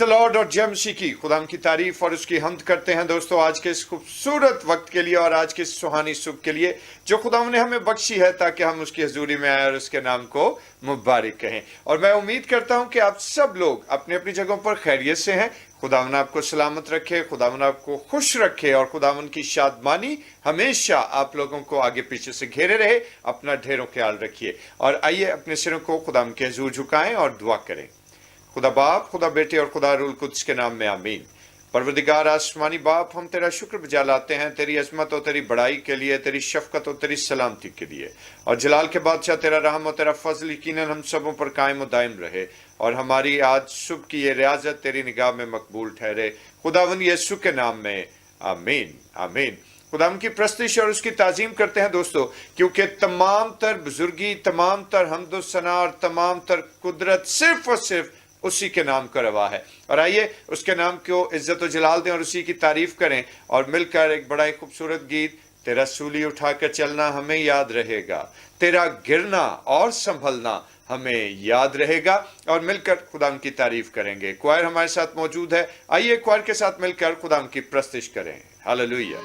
Lord और जय मसीह की खुदा की तारीफ और उसकी हम्द करते हैं दोस्तों आज के इस खूबसूरत वक्त के लिए और आज के इस सुहानी सुबह के लिए जो खुदा ने हमें बख्शी है ताकि हम उसकी हजूरी में आए और उसके नाम को मुबारक कहें। और मैं उम्मीद करता हूं कि आप सब लोग अपनी अपनी जगहों पर खैरियत से हैं। खुदावन आपको सलामत रखे, खुदावन आपको खुश रखे और खुदावन की शादमानी हमेशा आप लोगों को आगे पीछे से घेरे रहे। अपना ढेरों ख्याल रखिए और आइए अपने सिरों को खुदावन के हुजूर झुकाएं और दुआ करें। खुदा बाप, खुदा बेटे और खुदा रूल कुद्स के नाम में आमीन। परवरदिगार आसमानी बाप, हम तेरा शुक्र बजा लाते हैं तेरी अजमत और तेरी बड़ाई के लिए, तेरी शफकत और तेरी सलामती के लिए। और जलाल के बादशाह तेरा रहम और तेरा फजल यकीनन हम सबों पर कायम और दायम रहे और हमारी आज सुबह की ये रियाजत तेरी निगाह में मकबूल ठहरे। खुदावन यीशु के नाम में आमीन आमीन। खुदावन की प्रस्तिश और उसकी ताजीम करते हैं दोस्तों, क्योंकि तमाम तर बुजुर्गी, तमाम तर हम्दो सना और तमाम तर कुदरत सिर्फ और सिर्फ उसी के नाम का रवा है। और आइए उसके नाम को इज्जत और जलाल दें और उसी की तारीफ करें और मिलकर एक बड़ा ही खूबसूरत गीत, तेरा सूली उठाकर चलना हमें याद रहेगा, तेरा गिरना और संभलना हमें याद रहेगा, और मिलकर खुदा की तारीफ करेंगे। क्वायर हमारे साथ मौजूद है, आइए क्वायर के साथ मिलकर खुदा की प्रस्तिश करें। हालेलुया।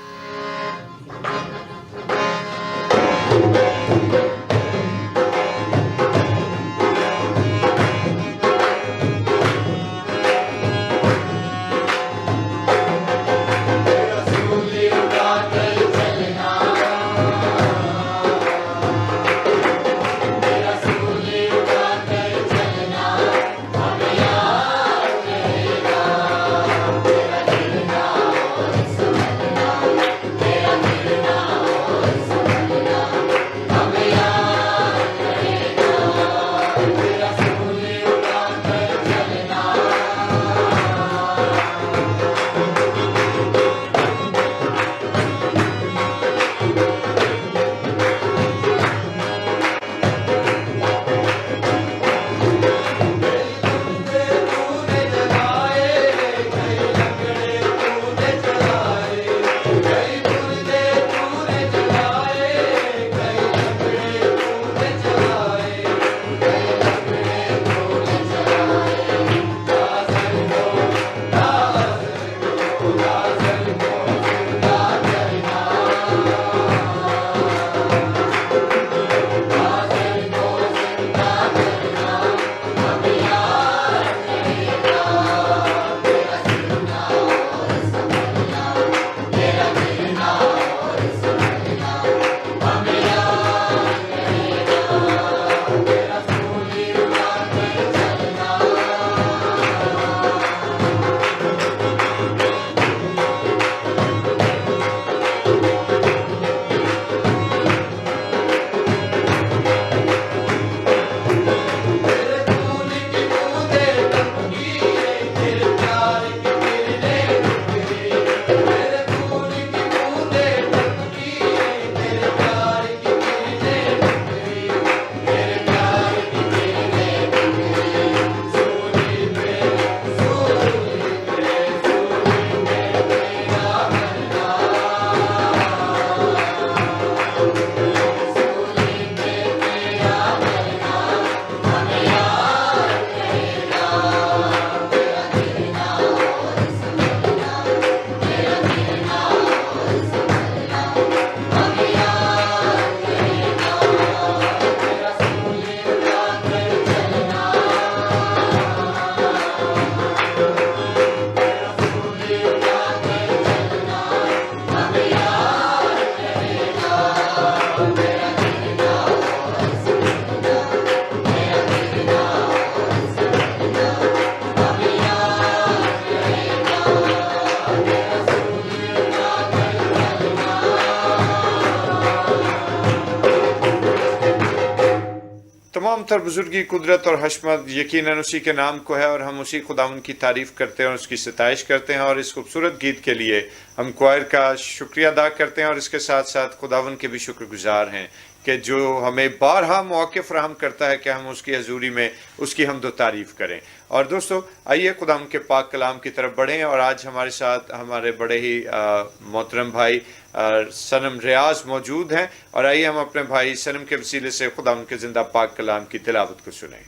तमाम तर बुजुर्गी, कुदरत और हशमत यकीनन उसी के नाम को है और हम उसी खुदावन की तारीफ करते हैं और उसकी सताइश करते हैं। और इस खूबसूरत गीत के लिए हम क्वायर का शुक्रिया अदा करते हैं और इसके साथ साथ खुदावन के भी शुक्रगुजार हैं कि जो हमें बारहा मौके फराहम करता है कि हम उसकी हजूरी में उसकी हमदो तारीफ करें। और दोस्तों आइए खुदावन के पाक कलाम की तरफ बढ़ें और आज हमारे साथ हमारे बड़े ही मोहतरम भाई सनम रियाज मौजूद हैं और आइए हम अपने भाई सनम के वसीले से खुदावन के जिंदा पाक कलाम की तिलावत को सुनें।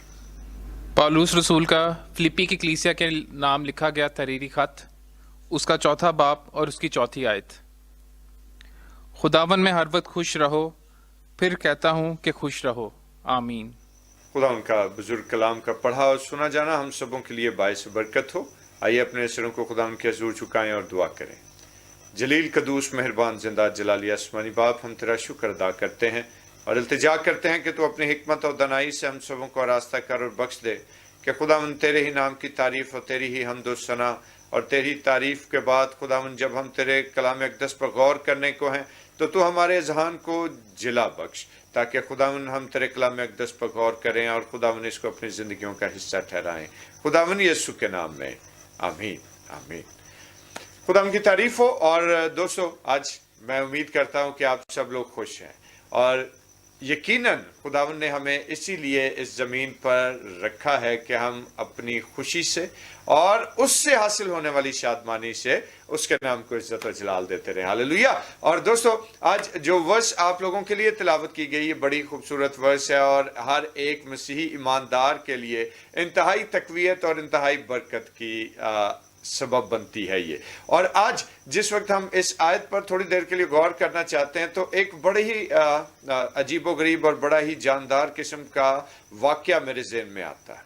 पौलुस रसूल का फिलिप्पी की कलीसिया के नाम लिखा गया तहरीरी खत, उसका चौथा बाब और उसकी चौथी आयत। खुदावन में हर वक्त खुश रहो, फिर कहता हूँ कि खुश रहो। आमीन। खुदा उनका बुजुर्ग कलाम का पढ़ा और सुना जाना हम सबों के लिए बायस बरकत हो। आइए अपने सिरों को खुदा उनके हजूर झुकाएं और दुआ करें। जलील कदूस मेहरबान जिंदा जलाली आसमानी बाप, हम तेरा शुक्र अदा करते हैं और इल्तिजा करते हैं कि तू अपनी हिकमत और दनाई से हम सबों को रास्ता कर और बख्श दे कि खुदावन तेरे ही नाम की तारीफ और तेरी ही हम्द और सना और तेरी तारीफ के बाद खुदावन जब हम तेरे कलाम अक़दस पर गौर करने को हैं तो तू हमारे अज़हान को जिला बख्श, ताकि खुदावन हम तेरे कलाम अक़दस पर गौर करें और खुदावन इसको अपनी ज़िंदगियों का हिस्सा ठहराएं। खुदावन यीशु के नाम में आमीन आमीन। खुदावन की तारीफ हो। और दोस्तों, आज मैं उम्मीद करता हूं कि आप सब लोग खुश हैं और यकीनन खुदावन ने हमें इसीलिए इस ज़मीन पर रखा है कि हम अपनी खुशी से और उससे हासिल होने वाली शादमानी से उसके नाम को इज्जत और जलाल देते रहे। हालेलुया। और दोस्तों, आज जो वर्ष आप लोगों के लिए तिलावत की गई, ये बड़ी खूबसूरत वर्ष है और हर एक मसीही ईमानदार के लिए इंतहाई तकवीयत और इंतहाई बरकत की सबब बनती है ये। और आज जिस वक्त हम इस आयत पर थोड़ी देर के लिए गौर करना चाहते हैं तो एक बड़े ही अजीबोगरीब और बड़ा ही जानदार किस्म का वाकया मेरे ज़हन में आता है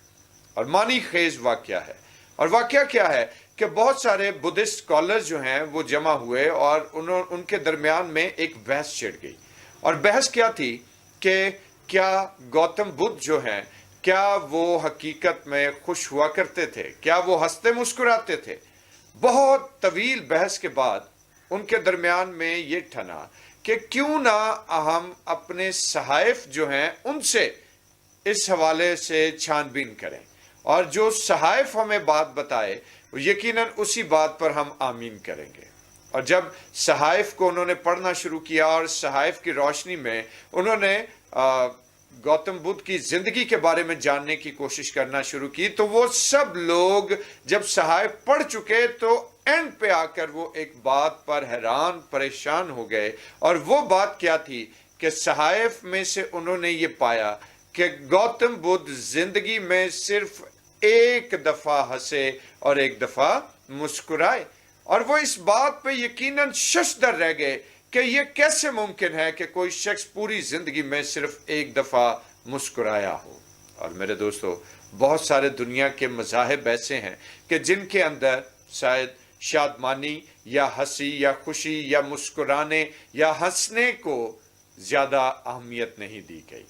और मानी खेज वाकया है। और वाकया क्या है कि बहुत सारे बुद्धिस्ट स्कॉलर्स जो हैं वो जमा हुए और उनके दरमियान में एक बहस छिड़ गई। और बहस क्या थी कि क्या गौतम बुद्ध जो हैं, क्या वो हकीकत में खुश हुआ करते थे, क्या वो हंसते मुस्कुराते थे। बहुत तवील बहस के बाद उनके दरमियान में ये ठना कि क्यों ना हम अपने सहाइफ जो हैं उनसे इस हवाले से छानबीन करें और जो सहाइफ हमें बात बताए यकीनन उसी बात पर हम आमीन करेंगे। और जब सहाइफ को उन्होंने पढ़ना शुरू किया और सहाइफ की रोशनी में उन्होंने गौतम बुद्ध की जिंदगी के बारे में जानने की कोशिश करना शुरू की, तो वो सब लोग जब सहाइफ पढ़ चुके तो एंड पे आकर वो एक बात पर हैरान परेशान हो गए। और वो बात क्या थी कि सहाइफ में से उन्होंने ये पाया कि गौतम बुद्ध जिंदगी में सिर्फ एक दफा हंसे और एक दफा मुस्कुराए। और वो इस बात पे यकीनन शशदर रह गए कि ये कैसे मुमकिन है कि कोई शख्स पूरी जिंदगी में सिर्फ एक दफा मुस्कुराया हो। और मेरे दोस्तों, बहुत सारे दुनिया के मज़ाहिब ऐसे हैं कि जिनके अंदर शायद शादमानी या हंसी या खुशी या मुस्कुराने या हंसने को ज्यादा अहमियत नहीं दी गई।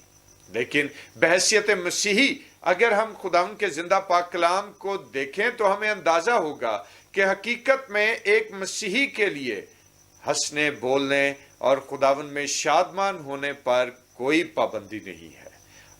लेकिन बहैसियत मसीही अगर हम खुदावंद के जिंदा पाक कलाम को देखें तो हमें अंदाजा होगा कि हकीकत में एक मसीही के लिए हंसने, बोलने और खुदावंद में शादमान होने पर कोई पाबंदी नहीं है।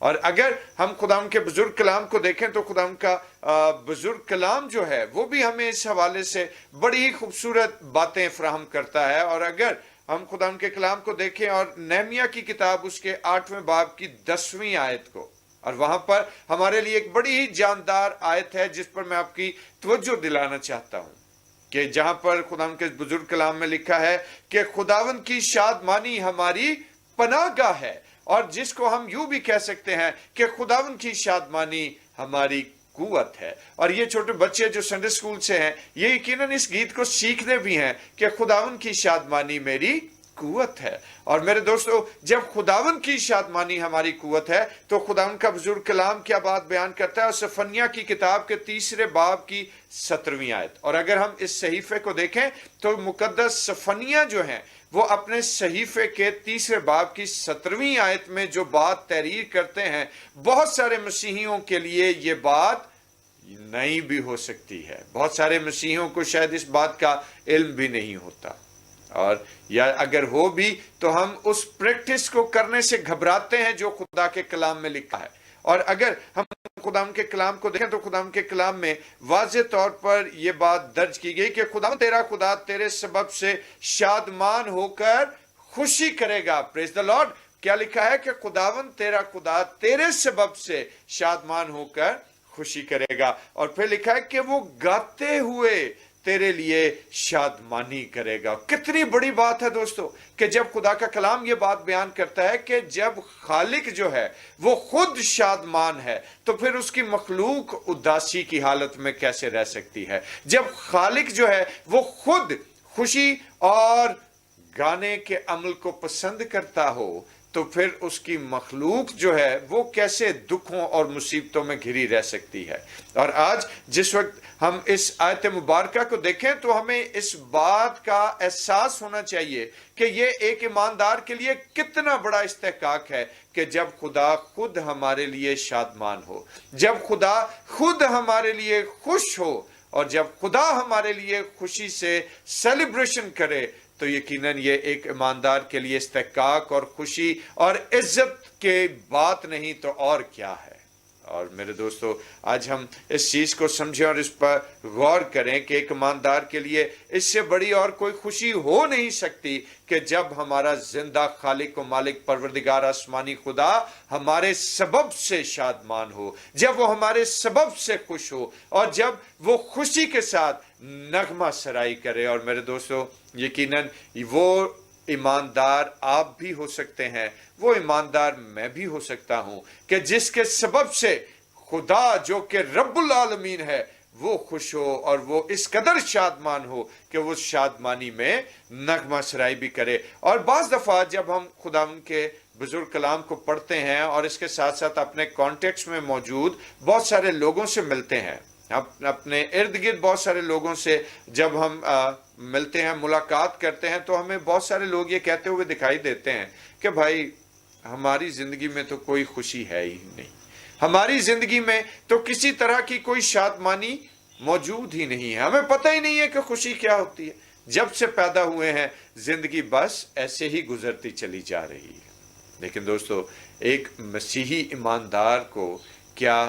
और अगर हम खुदावंद के बुजुर्ग कलाम को देखें तो खुदावंद का बुजुर्ग कलाम जो है वो भी हमें इस हवाले से बड़ी ही खूबसूरत बातें फराहम करता है। और अगर हम खुदावंद के कलाम को देखें और नहमिया की किताब उसके 8वें बाब की 10वीं आयत को, और वहां पर हमारे लिए एक बड़ी ही जानदार आयत है जिस पर मैं आपकी तवज्जो दिलाना चाहता हूं कि जहां पर खुदावंद के बुजुर्ग कलाम में लिखा है कि खुदावंद की शादमानी हमारी पनाहगाह है, और जिसको हम यूं भी कह सकते हैं कि खुदावंद की शादमानी हमारी कुव्वत है। और ये छोटे बच्चे जो संडे स्कूल से हैं ये यकीनन इस गीत को सीखने भी हैं कि खुदावंद की शादमानी मेरी कुव्वत है। और मेरे दोस्तों, जब खुदावंद की शादमानी हमारी कुव्वत है तो खुदावंद का बुजुर्ग कलाम क्या बात बयान करता है, और सफनिया की किताब के 3 बाब की 17वीं आयत। और अगर हम इस सहीफे को देखें तो मुकद्दस सफनिया जो है वो अपने सहीफे के 3 बाब की 17वीं आयत में जो बात तहरीर करते हैं, बहुत सारे मसीहियों के लिए ये बात नई भी हो सकती है। बहुत सारे मसीहियों को शायद इस बात का इल्म भी नहीं होता, और या अगर हो भी तो हम उस प्रैक्टिस को करने से घबराते हैं जो खुदा के कलाम में लिखा है। और अगर हम खुदाम के कलाम को देखें तो खुदाम के कलाम में वाज़ेह तौर पर यह बात दर्ज की गई कि खुदा तेरा खुदा तेरे सबब से शादमान होकर खुशी करेगा। Praise the Lord. क्या लिखा है कि खुदावंद तेरा खुदा तेरे सबब से शादमान होकर खुशी करेगा। और फिर लिखा है कि वो गाते हुए तेरे लिए शादमानी करेगा। कितनी बड़ी बात है दोस्तों कि जब खुदा का कलाम ये बात बयान करता है कि जब खालिक जो है वो खुद शादमान है तो फिर उसकी मखलूक उदासी की हालत में कैसे रह सकती है। जब खालिक जो है वो खुद खुशी और गाने के अमल को पसंद करता हो तो फिर उसकी मखलूक जो है वो कैसे दुखों और मुसीबतों में घिरी रह सकती है। और आज जिस वक्त हम इस आयत मुबारका को देखें तो हमें इस बात का एहसास होना चाहिए कि ये एक ईमानदार के लिए कितना बड़ा इस्तेहकाक है कि जब खुदा खुद हमारे लिए शादमान हो, जब खुदा खुद हमारे लिए खुश हो और जब खुदा हमारे लिए खुशी से सेलिब्रेशन करे तो यकीनन ये एक ईमानदार के लिए इस्तेहकाक और खुशी और इज्जत के बात नहीं तो और क्या है। और मेरे दोस्तों आज हम इस चीज को समझें और इस पर गौर करें कि एक ईमानदार के लिए इससे बड़ी और कोई खुशी हो नहीं सकती कि जब हमारा जिंदा खालिक व मालिक परवरदिगार आसमानी खुदा हमारे सबब से शादमान हो, जब वो हमारे सबब से खुश हो और जब वो खुशी के साथ नगमा सराई करे। और मेरे दोस्तों यकीनन वो ईमानदार आप भी हो सकते हैं, वो ईमानदार मैं भी हो सकता हूं कि जिसके सबब से खुदा जो कि रब्बुल आलमीन है वो खुश हो और वो इस कदर शादमान हो कि वो शादमानी में नगमा सराई भी करे। और बाज दफा जब हम खुदा के बुजुर्ग कलाम को पढ़ते हैं और इसके साथ साथ अपने कॉन्टेक्स्ट में मौजूद बहुत सारे लोगों से मिलते हैं, अपने इर्द गिर्द बहुत सारे लोगों से जब हम मिलते हैं, मुलाकात करते हैं, तो हमें बहुत सारे लोग ये कहते हुए दिखाई देते हैं कि भाई हमारी जिंदगी में तो कोई खुशी है ही नहीं, हमारी जिंदगी में तो किसी तरह की कोई शादमानी मौजूद ही नहीं है, हमें पता ही नहीं है कि खुशी क्या होती है। जब से पैदा हुए हैं जिंदगी बस ऐसे ही गुजरती चली जा रही है। लेकिन दोस्तों एक मसीही ईमानदार को क्या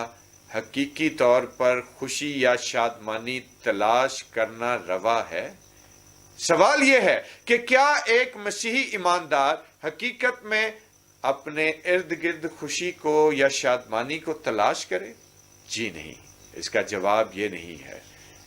हकीकी तौर पर खुशी या शादमानी तलाश करना रवा है? सवाल यह है कि क्या एक मसीही ईमानदार हकीकत में अपने इर्द गिर्द खुशी को या शादमानी को तलाश करे? जी नहीं, इसका जवाब ये नहीं है।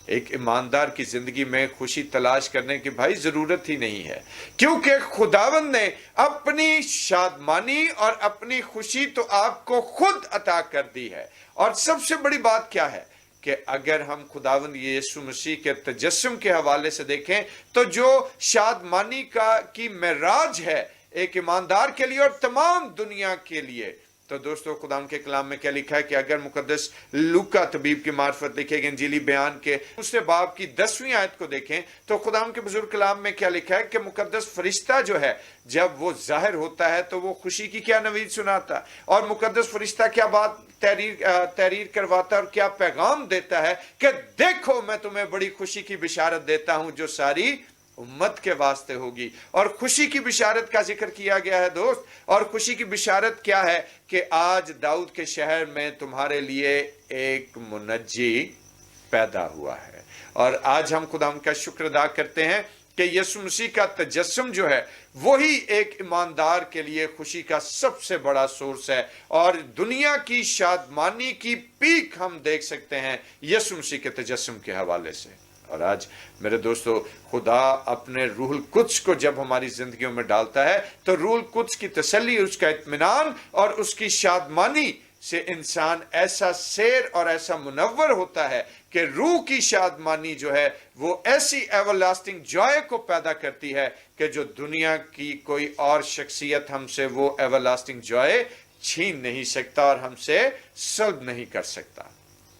एक ईमानदार की जिंदगी में खुशी तलाश करने की भाई जरूरत ही नहीं है, क्योंकि खुदावंद ने अपनी शादमानी और अपनी खुशी तो आपको खुद अता कर दी है। और सबसे बड़ी बात क्या है कि अगर हम खुदावंद यीशु मसीह के तजस्सुम के हवाले से देखें तो जो शादमानी की मेराज है एक ईमानदार के लिए और तमाम दुनिया के लिए, तो दोस्तों खुदा के कलाम में क्या लिखा है कि अगर मुकद्दस लूका तबीब की मार्फत लिखे गए इंजीली बयान के दूसरे बाब की 10वीं आयत को देखें तो खुदा के बुजुर्ग कलाम में क्या लिखा है कि मुकद्दस फरिश्ता जो है जब वो जाहिर होता है तो वो खुशी की क्या नवीद सुनाता है, और मुकद्दस फरिश्ता क्या बात तहरीर करवाता है और क्या पैगाम देता है कि देखो मैं तुम्हें बड़ी खुशी की बिशारत देता हूं जो सारी उम्मत के वास्ते होगी। और खुशी की बिशारत का जिक्र किया गया है दोस्त, और खुशी की बिशारत क्या है कि आज दाऊद के शहर में तुम्हारे लिए एक मुनज्जी पैदा हुआ है। और आज हम खुदा का शुक्र अदा करते हैं कि यीशु मसीह का तजस्सुम जो है वही एक ईमानदार के लिए खुशी का सबसे बड़ा सोर्स है। और दुनिया की शादमानी की पीक हम देख सकते हैं यीशु मसीह के तजस्सुम के हवाले से। और आज मेरे दोस्तों खुदा अपने रूहुल कुद्स को जब हमारी जिंदगियों में डालता है तो रूहुल कुद्स की तसल्ली, उसका इत्मीनान और उसकी शादमानी से इंसान ऐसा शेर और ऐसा मुनव्वर होता है कि रूह की शादमानी जो है वो ऐसी एवरलास्टिंग जॉय को पैदा करती है कि जो दुनिया की कोई और शख्सियत हमसे वो एवरलास्टिंग जॉय छीन नहीं सकता और हमसे सल्ब नहीं कर सकता।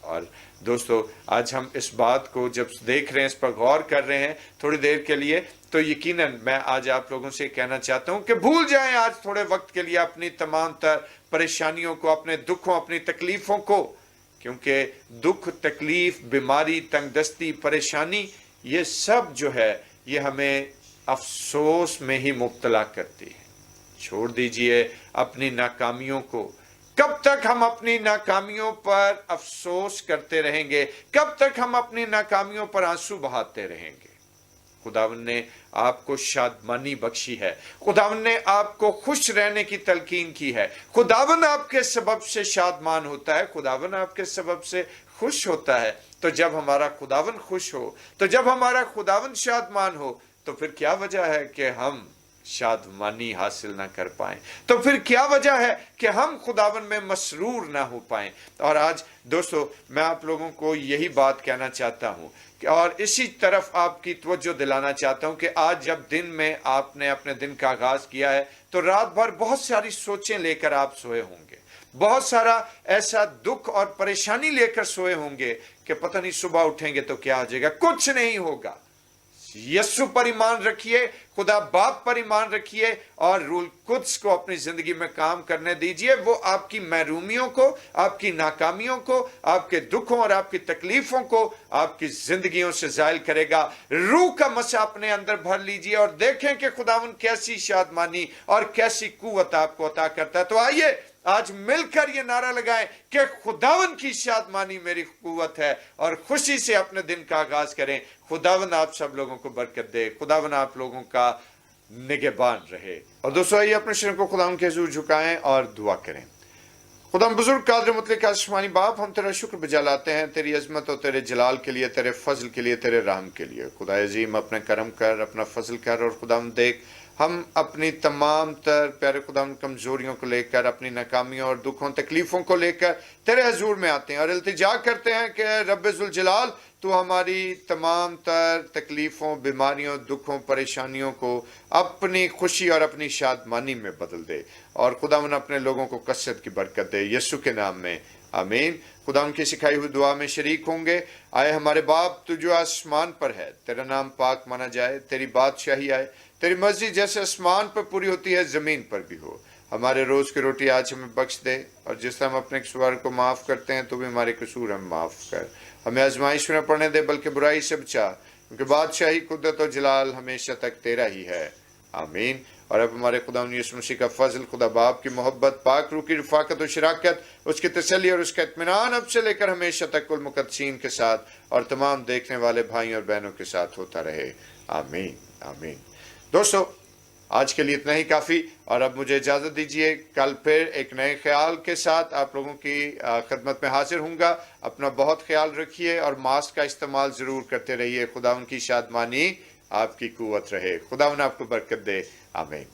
और दोस्तों आज हम इस बात को जब देख रहे हैं, इस पर गौर कर रहे हैं थोड़ी देर के लिए, तो यकीनन मैं आज आप लोगों से कहना चाहता हूं कि भूल जाएं आज थोड़े वक्त के लिए अपनी तमाम तर परेशानियों को, अपने दुखों, अपनी तकलीफों को, क्योंकि दुख, तकलीफ, बीमारी, तंगदस्ती, परेशानी ये सब जो है ये हमें अफसोस में ही मुब्तला करती है। छोड़ दीजिए अपनी नाकामियों को। कब तक हम अपनी नाकामियों पर अफसोस करते रहेंगे? कब तक हम अपनी नाकामियों पर आंसू बहाते रहेंगे? खुदावंद ने आपको शादमानी बख्शी है, खुदावन ने आपको खुश रहने की तलकीन की है। खुदावन आपके सबब से शादमान होता है, खुदावन आपके सबब से खुश होता है। तो जब हमारा खुदावन खुश हो, तो जब हमारा खुदावन शादमान हो, तो फिर क्या वजह है कि हम शादमानी हासिल ना कर पाएं? तो फिर क्या वजह है कि हम खुदावन में मसरूर ना हो पाएं? और आज दोस्तों मैं आप लोगों को यही बात कहना चाहता हूं और इसी तरफ आपकी तवज्जो दिलाना चाहता हूं कि आज जब दिन में आपने अपने दिन का आगाज किया है तो रात भर बहुत सारी सोचें लेकर आप सोए होंगे, बहुत सारा ऐसा दुख और परेशानी लेकर सोए होंगे कि पता नहीं सुबह उठेंगे तो क्या हो जाएगा। कुछ नहीं होगा। यस्सु पर ईमान रखिए, खुदा बाप पर ईमान रखिए और रूल कुद्स को अपनी जिंदगी में काम करने दीजिए। वो आपकी महरूमियों को, आपकी नाकामियों को, आपके दुखों और आपकी तकलीफों को आपकी जिंदगियों से जायल करेगा। रूह का मसा अपने अंदर भर लीजिए और देखें कि खुदावन कैसी शादमानी और कैसी कुव्वत आपको अता करता है। तो आइए आज मिलकर ये नारा लगाएं कि खुदावन की शादमानी मेरी कुव्वत है और खुशी से अपने दिन का आगाज करें। खुदावन आप सब लोगों को बरकत दे, खुदावन आप लोगों का निगहबान रहे। और दोस्तों आइए अपने सिर को खुदावन के हुजूर झुकाएं और दुआ करें। खुदावन बुजुर्ग कादिर मुतलक आसमानी बाप, हम तेरा शुक्र बजा लाते हैं तेरी अजमत और तेरे जलाल के लिए, तेरे फजल के लिए, तेरे रहम के लिए। खुदा अजीम अपने करम कर, अपना फजल कर और खुदावन देख हम अपनी तमाम तर प्यारे खुदावन कमजोरियों को लेकर, अपनी नाकामियों और दुखों तकलीफों को लेकर तेरे हजूर में आते हैं और इल्तिजा करते हैं कि रब्बे जुल जलाल तू हमारी तमाम तर तकलीफों, बीमारियों, दुखों, परेशानियों को अपनी खुशी और अपनी शादमानी में बदल दे और खुदावन अपने लोगों को कसरत की बरकत दे, यीशु के नाम में आमीन। खुदा उनकी सिखाई हुई दुआ में शरीक होंगे। आए हमारे बाप तू जो आसमान पर है, तेरा नाम पाक माना जाए, तेरी बादशाही आए, तेरी मर्जी जैसे आसमान पर पूरी होती है जमीन पर भी हो। हमारे रोज की रोटी आज हमें बख्श दे और जिस तरह हम अपने कसूर को माफ करते हैं तो भी हमारे कसूर हम माफ कर। हमें आजमाइश में पड़ने दे बल्कि बुराई से बचा, क्योंकि बादशाही, कुदरत और जलाल हमेशा तक तेरा ही है आमीन। और अब हमारे खुदा यीशु मसीह का फजल, खुदा बाप की मोहब्बत, पाक रूह की रफाकत और शराकत, उसकी तसल्ली और उसका इत्मीनान अब से लेकर हमेशा तक कुल मुकद्दसीन के साथ और तमाम देखने वाले भाई और बहनों के साथ होता रहे आमीन आमीन। दोस्तों आज के लिए इतना ही काफ़ी और अब मुझे इजाज़त दीजिए। कल फिर एक नए ख्याल के साथ आप लोगों की खिदमत में हाजिर हूँगा। अपना बहुत ख्याल रखिए और मास्क का इस्तेमाल ज़रूर करते रहिए। खुदा उनकी शादमानी आपकी कुव्वत रहे। खुदा उन आपको बरकत दे आमीन।